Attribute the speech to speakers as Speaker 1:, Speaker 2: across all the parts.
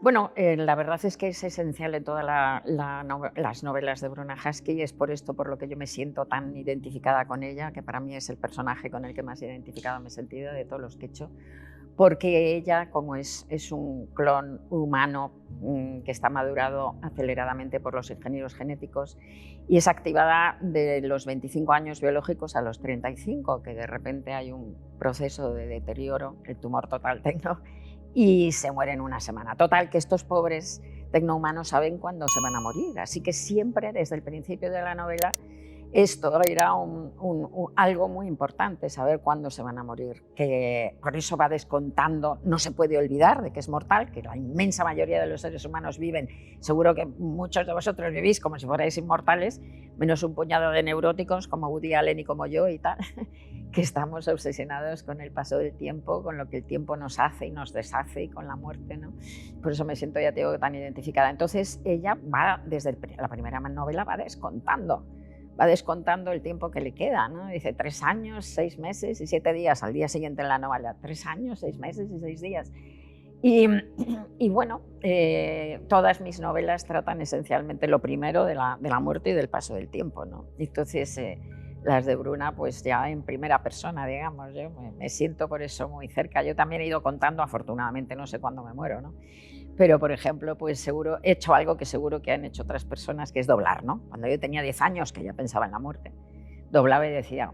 Speaker 1: Bueno, la verdad es que es esencial en todas las novelas de Bruna Husky, es por esto por lo que yo me siento tan identificada con ella, que para mí es el personaje con el que más identificada me he sentido de todos los que he hecho, porque ella, como es un clon humano que está madurado aceleradamente por los ingenieros genéticos y es activada de los 25 años biológicos a los 35, que de repente hay un proceso de deterioro, el tumor total tecno, y se muere en una semana. Total, que estos pobres tecnohumanos saben cuándo se van a morir, así que siempre desde el principio de la novela esto era algo muy importante, saber cuándo se van a morir, que por eso va descontando, no se puede olvidar de que es mortal, que la inmensa mayoría de los seres humanos viven, seguro que muchos de vosotros vivís como si fuerais inmortales, menos un puñado de neuróticos como Woody Allen y como yo y tal, que estamos obsesionados con el paso del tiempo, con lo que el tiempo nos hace y nos deshace y con la muerte, ¿no? Por eso me siento, ya te digo, tan identificada. Entonces ella va, desde la primera novela, va descontando el tiempo que le queda, ¿no? Dice 3 años, 6 meses y 7 días, al día siguiente en la novela, 3 años, 6 meses y 6 días. Y bueno, todas mis novelas tratan esencialmente lo primero de la muerte y del paso del tiempo, ¿no? Entonces, las de Bruna, pues ya en primera persona, digamos, yo me siento por eso muy cerca. Yo también he ido contando, afortunadamente no sé cuándo me muero, ¿no? Pero, por ejemplo, pues seguro he hecho algo que seguro que han hecho otras personas, que es doblar, ¿no? Cuando yo tenía 10 años, que ya pensaba en la muerte, doblaba y decía,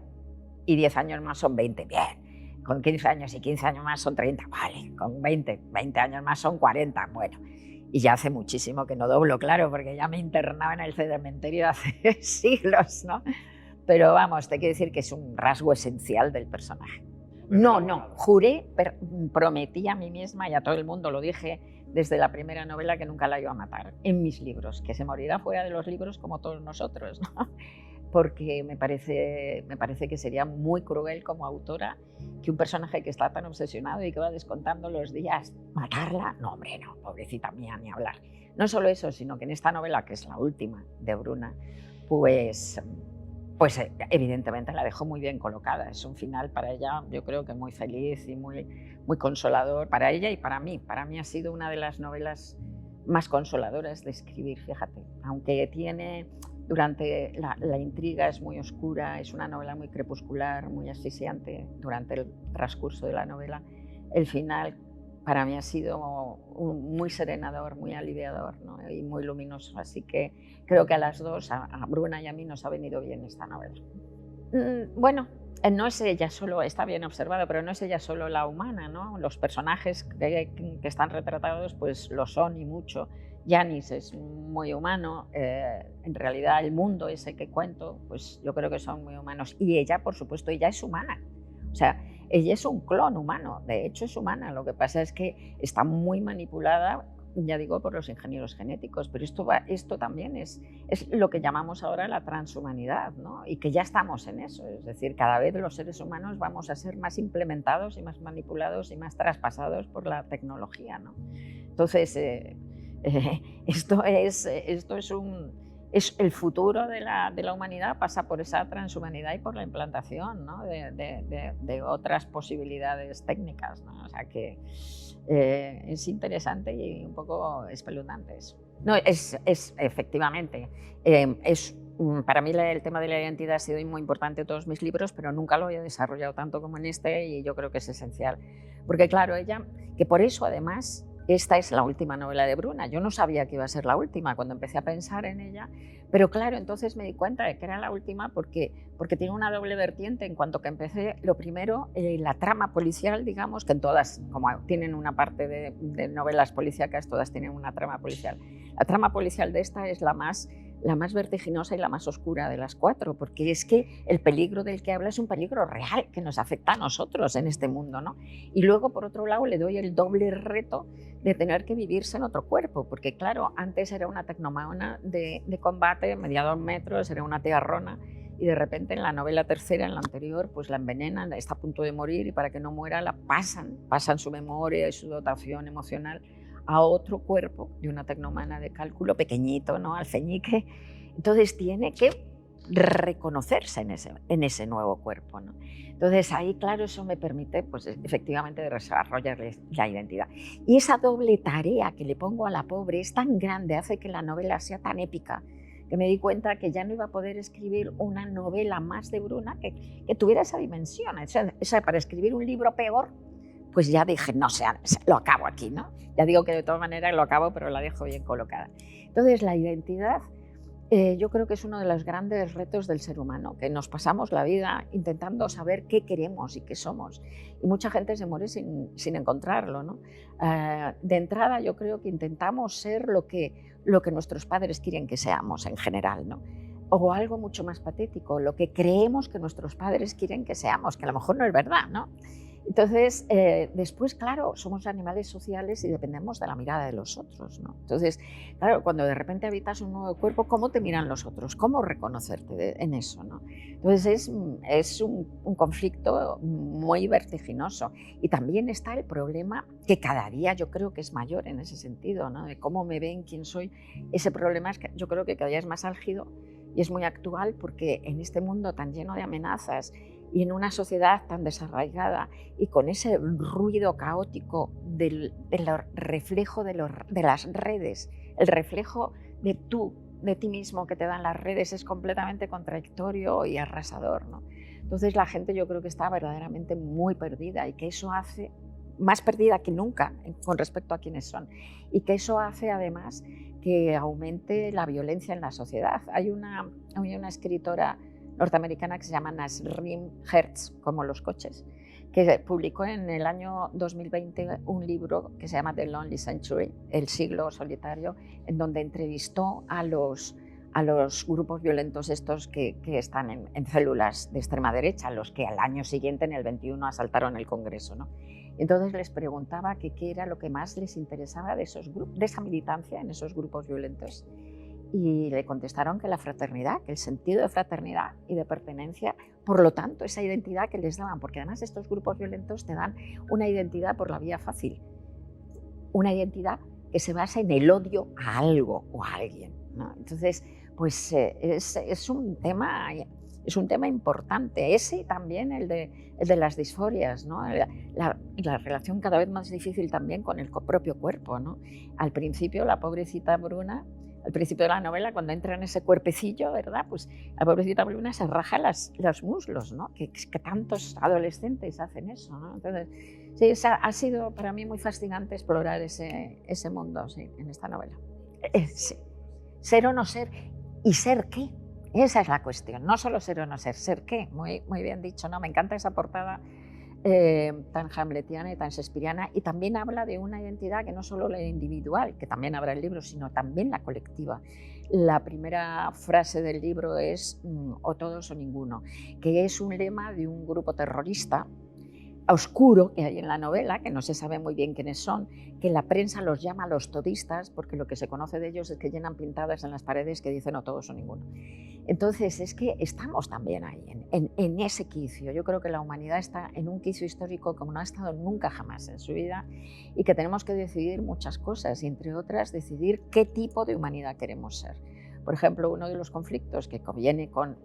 Speaker 1: y 10 años más son 20, bien. Con 15 años y 15 años más son 30, vale. Con 20 años más son 40, bueno. Y ya hace muchísimo que no doblo, claro, porque ya me internaba en el cementerio hace siglos, ¿no? Pero vamos, te quiero decir que es un rasgo esencial del personaje. No, juré, prometí a mí misma y a todo el mundo, lo dije desde la primera novela, que nunca la iba a matar en mis libros, que se morirá fuera de los libros como todos nosotros, ¿no? Porque me parece que sería muy cruel como autora que un personaje que está tan obsesionado y que va descontando los días, matarla. No, hombre, no, pobrecita mía, ni hablar. No solo eso, sino que en esta novela, que es la última de Bruna, pues evidentemente la dejó muy bien colocada. Es un final para ella, yo creo que muy feliz y muy consolador para ella y para mí. Para mí ha sido una de las novelas más consoladoras de escribir, fíjate. Aunque tiene, durante la intriga es muy oscura, es una novela muy crepuscular, muy asfixiante durante el transcurso de la novela, el final para mí ha sido muy serenador, muy aliviador, ¿no? Y muy luminoso. Así que creo que a las dos, a Bruna y a mí, nos ha venido bien esta novela. Bueno, no es ella solo, está bien observado, pero no es ella solo la humana, ¿no? Los personajes que están retratados pues lo son y mucho. Yanis es muy humano, en realidad el mundo ese que cuento, pues yo creo que son muy humanos. Y ella, por supuesto, ella es humana. O sea, ella es un clon humano, de hecho es humana, lo que pasa es que está muy manipulada, ya digo, por los ingenieros genéticos, pero esto también es lo que llamamos ahora la transhumanidad, ¿no? Y que ya estamos en eso, es decir, cada vez los seres humanos vamos a ser más implementados y más manipulados y más traspasados por la tecnología, ¿no? Entonces, esto es el futuro de la humanidad, pasa por esa transhumanidad y por la implantación, ¿no? de otras posibilidades técnicas, ¿no? O sea que es interesante y un poco espeluznante eso. No, es efectivamente, para mí el tema de la identidad ha sido muy importante en todos mis libros, pero nunca lo he desarrollado tanto como en este y yo creo que es esencial. Porque claro, ella, que por eso además esta es la última novela de Bruna. Yo no sabía que iba a ser la última cuando empecé a pensar en ella, pero claro, entonces me di cuenta de que era la última porque tiene una doble vertiente. En cuanto que empecé, lo primero, la trama policial, digamos, que en todas, como tienen una parte de novelas policíacas, todas tienen una trama policial. La trama policial de esta es la más vertiginosa y la más oscura de las 4, porque es que el peligro del que habla es un peligro real que nos afecta a nosotros en este mundo, ¿no? Y luego, por otro lado, le doy el doble reto de tener que vivirse en otro cuerpo, porque claro, antes era una tecnomana de combate, medía 2 metros, era una tiarrona, y de repente en la novela tercera, en la anterior, pues la envenenan, está a punto de morir y para que no muera la pasan su memoria y su dotación emocional a otro cuerpo de una tecnomana de cálculo pequeñito, ¿no? Alfeñique. Entonces tiene que reconocerse en ese nuevo cuerpo, ¿no? Entonces ahí, claro, eso me permite, pues efectivamente, desarrollar la identidad. Y esa doble tarea que le pongo a la pobre es tan grande, hace que la novela sea tan épica, que me di cuenta que ya no iba a poder escribir una novela más de Bruna que tuviera esa dimensión. O sea, para escribir un libro peor, pues ya dije, no sé, lo acabo aquí, ¿no? Ya digo que de todas maneras lo acabo, pero la dejo bien colocada. Entonces, la identidad, yo creo que es uno de los grandes retos del ser humano, que nos pasamos la vida intentando saber qué queremos y qué somos. Y mucha gente se muere sin encontrarlo, ¿no? De entrada, yo creo que intentamos ser lo que nuestros padres quieren que seamos en general, ¿no? O algo mucho más patético, lo que creemos que nuestros padres quieren que seamos, que a lo mejor no es verdad, ¿no? Entonces, después, claro, somos animales sociales y dependemos de la mirada de los otros, ¿no? Entonces, claro, cuando de repente habitas un nuevo cuerpo, ¿cómo te miran los otros? ¿Cómo reconocerte en eso, ¿no? Entonces, es un conflicto muy vertiginoso. Y también está el problema que cada día yo creo que es mayor en ese sentido, ¿no? De cómo me ven, quién soy. Ese problema es que yo creo que cada día es más álgido y es muy actual, porque en este mundo tan lleno de amenazas y en una sociedad tan desarraigada y con ese ruido caótico del reflejo de las redes, el reflejo de ti mismo que te dan las redes es completamente contradictorio y arrasador, ¿no? Entonces la gente, yo creo que está verdaderamente muy perdida, y que eso hace, más perdida que nunca con respecto a quiénes son, y que eso hace además que aumente la violencia en la sociedad. Hay una escritora norteamericana que se llama Nassim Herz, como los coches, que publicó en el año 2020 un libro que se llama The Lonely Century, el siglo solitario, en donde entrevistó a los grupos violentos estos que están en células de extrema derecha, los que al año siguiente, en el 21, asaltaron el Congreso, ¿no? Entonces les preguntaba qué era lo que más les interesaba de esa militancia en esos grupos violentos. Y le contestaron que la fraternidad, que el sentido de fraternidad y de pertenencia, por lo tanto, esa identidad que les daban, porque además estos grupos violentos te dan una identidad por la vía fácil, una identidad que se basa en el odio a algo o a alguien, ¿no? Entonces, pues es un tema importante, ese y también el de las disforias, ¿no? La relación cada vez más difícil también con el propio cuerpo, ¿no? Al principio, la pobrecita Bruna, al principio de la novela, cuando entra en ese cuerpecillo, ¿verdad? Pues la pobrecita Bruna se raja los muslos, ¿no? Que tantos adolescentes hacen eso, ¿no? Entonces, sí, ha sido para mí muy fascinante explorar ese mundo, sí, en esta novela. Sí. Ser o no ser, y ser qué. Esa es la cuestión, no solo ser o no ser, ser qué. Muy, muy bien dicho, ¿no? Me encanta esa portada tan hamletiana y tan shakespeariana, y también habla de una identidad que no solo la individual, que también habrá el libro, sino también la colectiva. La primera frase del libro es o todos o ninguno, que es un lema de un grupo terrorista oscuro que hay en la novela, que no se sabe muy bien quiénes son, que la prensa los llama los todistas, porque lo que se conoce de ellos es que llenan pintadas en las paredes que dicen o todos o ninguno. Entonces es que estamos también ahí, en ese quicio. Yo creo que la humanidad está en un quicio histórico como no ha estado nunca jamás en su vida, y que tenemos que decidir muchas cosas, y entre otras decidir qué tipo de humanidad queremos ser. Por ejemplo, uno de los conflictos que viene con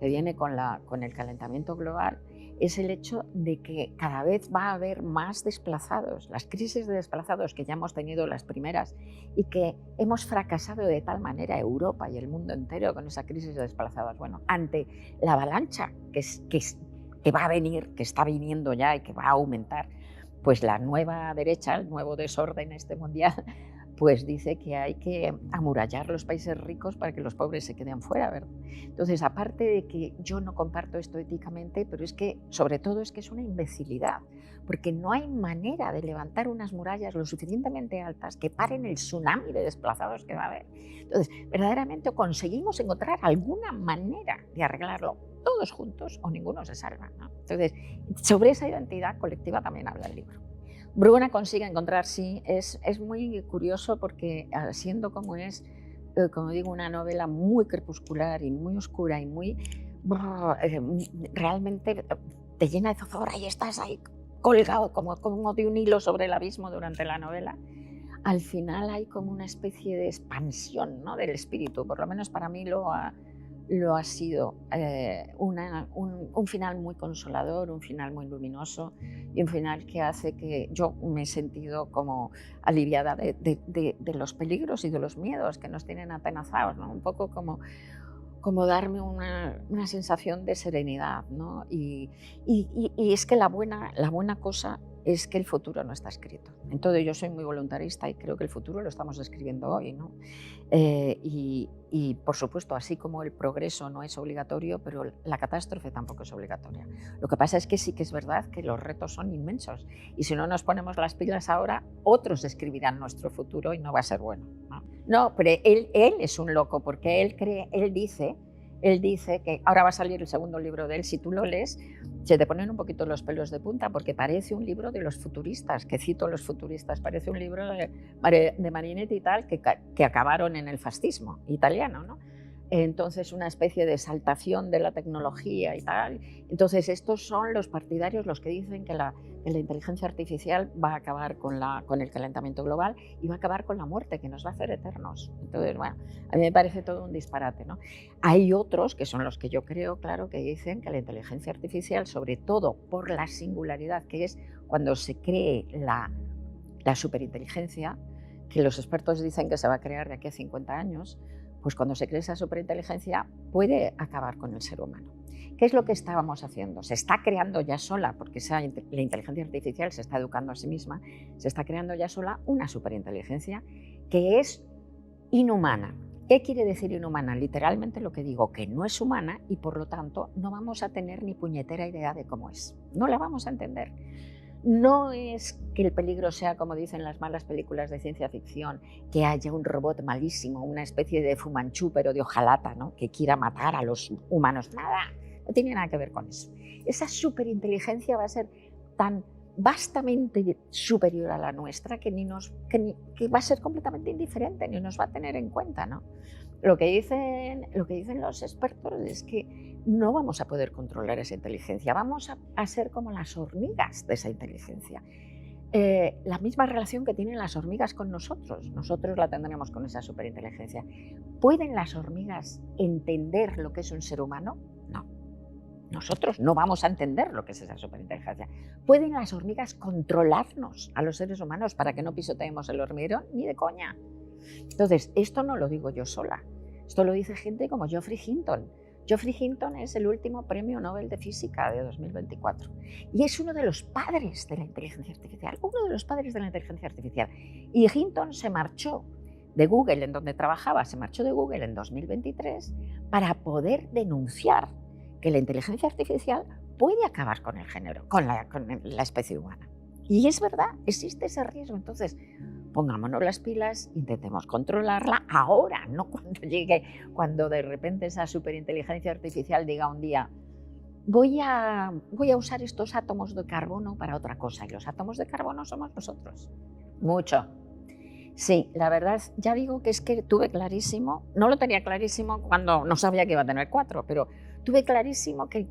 Speaker 1: el calentamiento global es el hecho de que cada vez va a haber más desplazados, las crisis de desplazados que ya hemos tenido las primeras, y que hemos fracasado de tal manera Europa y el mundo entero con esa crisis de desplazados. Bueno, ante la avalancha que va a venir, que está viniendo ya y que va a aumentar, pues la nueva derecha, el nuevo desorden mundial, pues dice que hay que amurallar los países ricos para que los pobres se queden fuera, ¿verdad? Entonces, aparte de que yo no comparto esto éticamente, pero es que, sobre todo, es que es una imbecilidad, porque no hay manera de levantar unas murallas lo suficientemente altas que paren el tsunami de desplazados que va a haber. Entonces, verdaderamente conseguimos encontrar alguna manera de arreglarlo todos juntos, o ninguno se salva, ¿no? Entonces, sobre esa identidad colectiva también habla el libro. Bruna consigue encontrar, sí, es muy curioso, porque siendo como es, como digo, una novela muy crepuscular y muy oscura y muy, realmente te llena de zozobra y estás ahí colgado como de un hilo sobre el abismo durante la novela. Al final hay como una especie de expansión, ¿no?, del espíritu, por lo menos para mí lo lo ha sido un final muy consolador, un final muy luminoso y un final que hace que yo me he sentido como aliviada de los peligros y de los miedos que nos tienen atenazados, ¿no? Un poco como darme una sensación de serenidad, ¿no? Y es que la buena cosa es que el futuro no está escrito. Entonces yo soy muy voluntarista y creo que el futuro lo estamos escribiendo hoy, ¿no? Y por supuesto, así como el progreso no es obligatorio, pero la catástrofe tampoco es obligatoria. Lo que pasa es que sí que es verdad que los retos son inmensos y si no nos ponemos las pilas ahora, otros escribirán nuestro futuro y no va a ser bueno, ¿no? No, pero él es un loco porque él dice que ahora va a salir el segundo libro de él, si tú lo lees, se te ponen un poquito los pelos de punta porque parece un libro de los futuristas, que cito los futuristas, parece un libro de Marinetti y tal, que acabaron en el fascismo italiano, ¿no? Entonces una especie de exaltación de la tecnología y tal. Entonces estos son los partidarios los que dicen que la inteligencia artificial va a acabar con el calentamiento global y va a acabar con la muerte, que nos va a hacer eternos. Entonces, bueno, a mí me parece todo un disparate, ¿no? Hay otros, que son los que yo creo, claro, que dicen que la inteligencia artificial, sobre todo por la singularidad que es cuando se cree la superinteligencia, que los expertos dicen que se va a crear de aquí a 50 años, pues cuando se cree esa superinteligencia puede acabar con el ser humano. ¿Qué es lo que estábamos haciendo? Se está creando ya sola, porque la inteligencia artificial se está educando a sí misma, se está creando ya sola una superinteligencia que es inhumana. ¿Qué quiere decir inhumana? Literalmente lo que digo, que no es humana y por lo tanto no vamos a tener ni puñetera idea de cómo es. No la vamos a entender. No es que el peligro sea, como dicen las malas películas de ciencia ficción, que haya un robot malísimo, una especie de Fu Manchu, pero de hojalata, ¿no? Que quiera matar a los humanos. Nada, no tiene nada que ver con eso. Esa superinteligencia va a ser tan vastamente superior a la nuestra que va a ser completamente indiferente, ni nos va a tener en cuenta, ¿no? Lo que dicen los expertos es que no vamos a poder controlar esa inteligencia, vamos a ser como las hormigas de esa inteligencia. La misma relación que tienen las hormigas con nosotros la tendremos con esa superinteligencia. ¿Pueden las hormigas entender lo que es un ser humano? No. Nosotros no vamos a entender lo que es esa superinteligencia. ¿Pueden las hormigas controlarnos a los seres humanos para que no pisoteemos el hormiguero? Ni de coña. Entonces, esto no lo digo yo sola, esto lo dice gente como Geoffrey Hinton. Geoffrey Hinton es el último premio Nobel de Física de 2024 y es uno de los padres de la inteligencia artificial, Y Hinton se marchó de Google, en donde trabajaba, se marchó de Google en 2023 para poder denunciar que la inteligencia artificial puede acabar con el género, con la especie humana. Y es verdad, existe ese riesgo. Entonces, pongámonos las pilas, intentemos controlarla ahora, no cuando de repente esa superinteligencia artificial diga un día voy a usar estos átomos de carbono para otra cosa, y los átomos de carbono somos nosotros. Mucho. Sí, la verdad, ya digo que es que tuve clarísimo, no lo tenía clarísimo cuando no sabía que iba a tener 4, pero tuve clarísimo que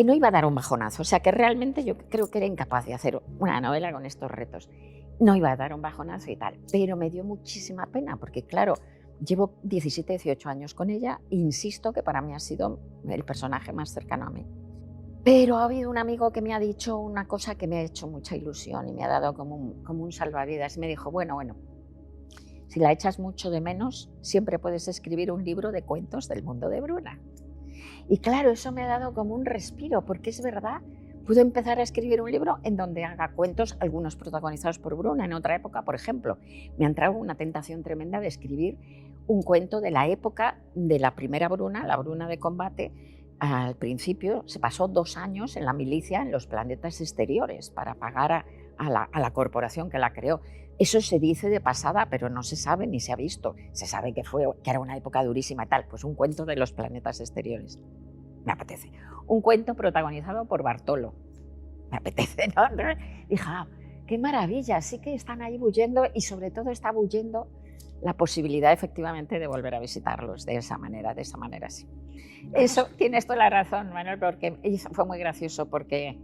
Speaker 1: no iba a dar un bajonazo, o sea que realmente yo creo que era incapaz de hacer una novela con estos retos. No iba a dar un bajonazo y tal, pero me dio muchísima pena porque claro, llevo 17, 18 años con ella e insisto que para mí ha sido el personaje más cercano a mí. Pero ha habido un amigo que me ha dicho una cosa que me ha hecho mucha ilusión y me ha dado como un salvavidas. Me dijo, bueno, si la echas mucho de menos, siempre puedes escribir un libro de cuentos del mundo de Bruna. Y claro, eso me ha dado como un respiro, porque es verdad, puedo empezar a escribir un libro en donde haga cuentos, algunos protagonizados por Bruna. En otra época, por ejemplo, me ha entrado una tentación tremenda de escribir un cuento de la época de la primera Bruna, la Bruna de combate. Al principio se pasó 2 años en la milicia en los planetas exteriores para pagar a la corporación que la creó. Eso se dice de pasada, pero no se sabe ni se ha visto. Se sabe que era una época durísima y tal. Pues un cuento de los planetas exteriores. Me apetece. Un cuento protagonizado por Bartolo. Me apetece, ¿no? Dije, qué maravilla, sí que están ahí bullendo y sobre todo está bullendo la posibilidad efectivamente de volver a visitarlos de esa manera sí. Eso, tienes toda la razón, Manuel, porque fue muy gracioso porque,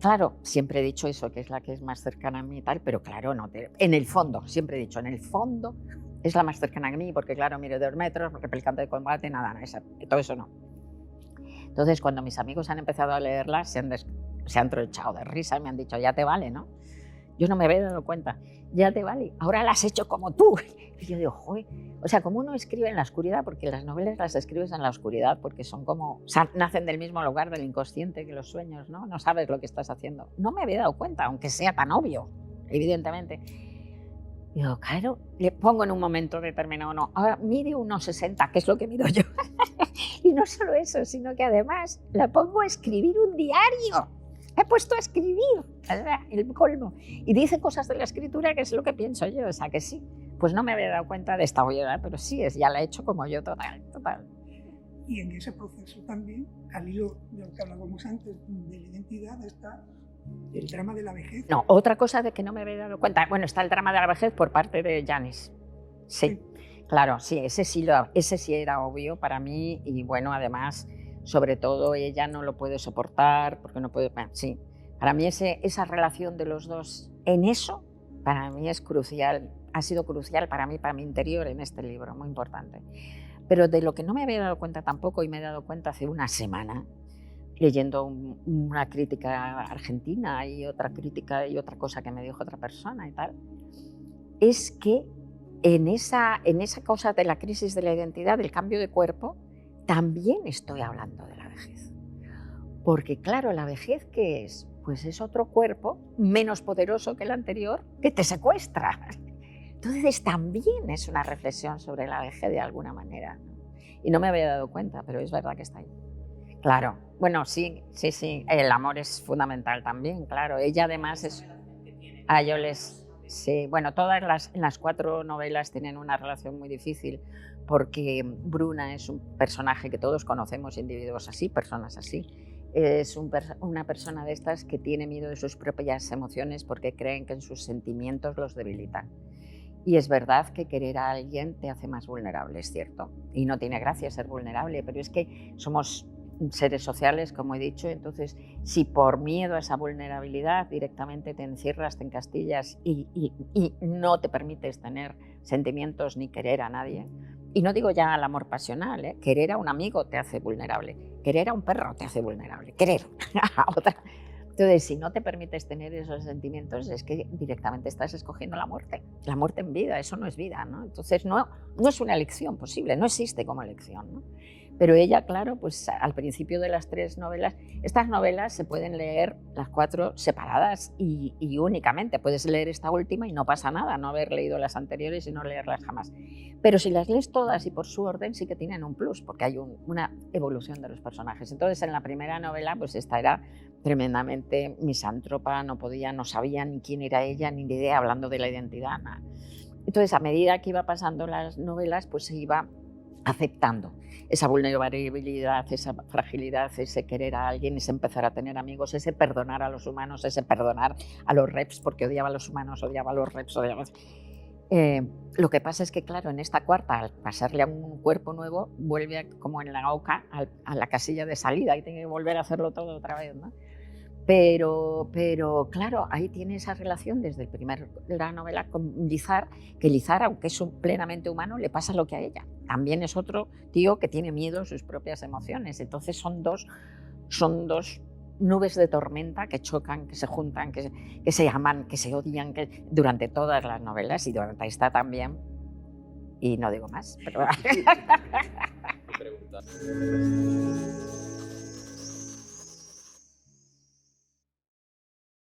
Speaker 1: claro, siempre he dicho eso, que es la que es más cercana a mí y tal, pero claro, no, en el fondo, siempre he dicho, en el fondo, es la más cercana a mí, porque claro, miro 2 metros, replicante de combate, nada, todo eso no. Entonces, cuando mis amigos han empezado a leerla, se han tronchado de risa y me han dicho, ya te vale, ¿no? Yo no me había dado cuenta, ya te vale, ahora la has hecho como tú. Y yo digo, joder, o sea, como uno escribe en la oscuridad, porque las novelas las escribes en la oscuridad, porque son como, nacen del mismo lugar del inconsciente que los sueños, ¿no? No sabes lo que estás haciendo. No me había dado cuenta, aunque sea tan obvio, evidentemente. Digo, claro, le pongo en un momento determinado, no, ahora mide unos 60, que es lo que mido yo. Y no solo eso, sino que además la pongo a escribir un diario. He puesto a escribir, el colmo. Y dice cosas de la escritura que es lo que pienso yo, o sea que sí. Pues no me había dado cuenta de esta obviedad, pero sí, ya la he hecho como yo, total.
Speaker 2: Y en ese proceso también, al hilo de lo que hablábamos antes, de la identidad, está el drama de la vejez.
Speaker 1: No, otra cosa de que no me había dado cuenta, bueno, está el drama de la vejez por parte de Janis. Sí, claro, sí, ese sí era obvio para mí y bueno, además, sobre todo ella no lo puede soportar porque no puede, bueno, sí, para mí esa relación de los dos en eso, para mí es crucial, ha sido crucial para mi interior en este libro, muy importante. Pero de lo que no me había dado cuenta tampoco, y me he dado cuenta hace una semana, leyendo una crítica argentina y otra crítica y otra cosa que me dijo otra persona y tal, es que en esa cosa de la crisis de la identidad, del cambio de cuerpo, también estoy hablando de la vejez. Porque claro, la vejez, ¿qué es? Pues es otro cuerpo menos poderoso que el anterior que te secuestra. Entonces también es una reflexión sobre la vejez de alguna manera, ¿no? Y no me había dado cuenta, pero es verdad que está ahí. Claro, bueno, sí, el amor es fundamental también, claro. Ella además es... Sí, bueno, las 4 novelas tienen una relación muy difícil porque Bruna es un personaje que todos conocemos, individuos así, personas así. Es una persona de estas que tiene miedo de sus propias emociones porque creen que en sus sentimientos los debilitan. Y es verdad que querer a alguien te hace más vulnerable, es cierto. Y no tiene gracia ser vulnerable, pero es que somos seres sociales, como he dicho, entonces si por miedo a esa vulnerabilidad directamente te encierras, te encastillas y no te permites tener sentimientos ni querer a nadie, y no digo ya al amor pasional, ¿eh? Querer a un amigo te hace vulnerable, querer a un perro te hace vulnerable, querer a otra. Entonces, si no te permites tener esos sentimientos, es que directamente estás escogiendo la muerte en vida, eso no es vida, ¿no? Entonces, no es una elección posible, no existe como elección, ¿no? Pero ella, claro, pues al principio de las 3 novelas, estas novelas se pueden leer las 4 separadas y únicamente. Puedes leer esta última y no pasa nada, no haber leído las anteriores y no leerlas jamás. Pero si las lees todas y por su orden, sí que tienen un plus, porque hay una evolución de los personajes. Entonces, en la primera novela, pues esta era tremendamente misántropa, no sabía ni quién era ella, ni idea, hablando de la identidad, nada. Entonces, a medida que iba pasando las novelas, pues se iba aceptando esa vulnerabilidad, esa fragilidad, ese querer a alguien, ese empezar a tener amigos, ese perdonar a los humanos, ese perdonar a los reps, porque odiaba a los humanos, odiaba a los reps, lo que pasa es que, claro, en esta cuarta, al pasarle a un cuerpo nuevo, vuelve como en la OCA a la casilla de salida y tiene que volver a hacerlo todo otra vez, ¿no? Pero claro, ahí tiene esa relación desde la novela con Lizar, que Lizar, aunque es plenamente humano, le pasa lo que a ella. También es otro tío que tiene miedo a sus propias emociones. Entonces son dos nubes de tormenta que chocan, que se juntan, que se aman, que se odian, durante todas las novelas y durante esta también. Y no digo más, pero...